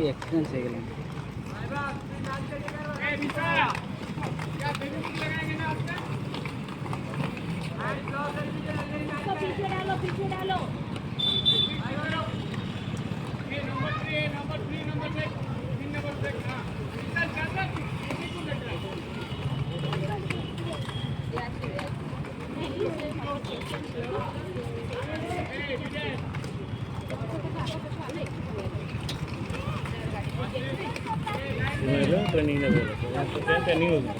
Experience है पीछे डालो ट्रेनिंग ट्रेनिंग होगी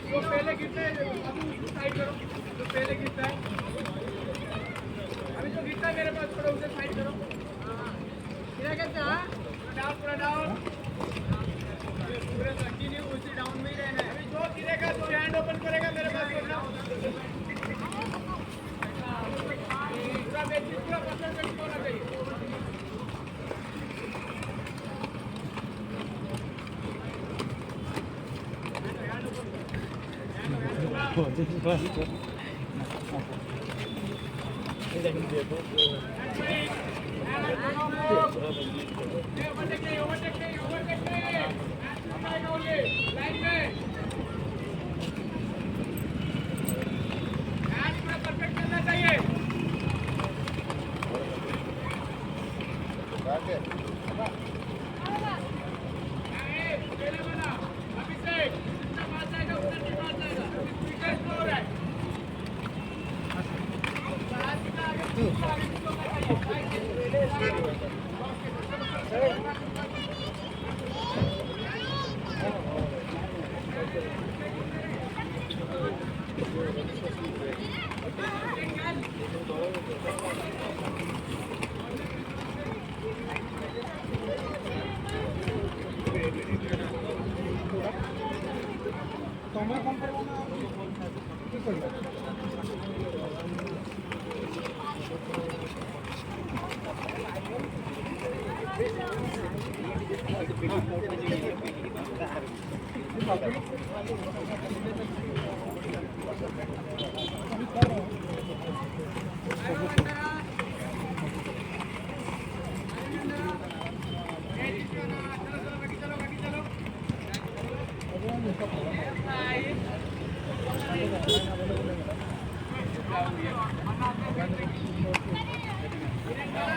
जो पहले गिरता है साइड करो, जो पहले गिरता है अभी जो गिरता है मेरे पास थोड़ा उसे साइड करो। गिरा कैसे? हाँ पूरा डाउन पूरे कंटिन्यू उसी डाउन में ही रहना है। अभी जो गिरेगा तो हैंड ओपन करेगा मेरे पास पूरा बेसिक पूरा परसेंट होना चाहिए।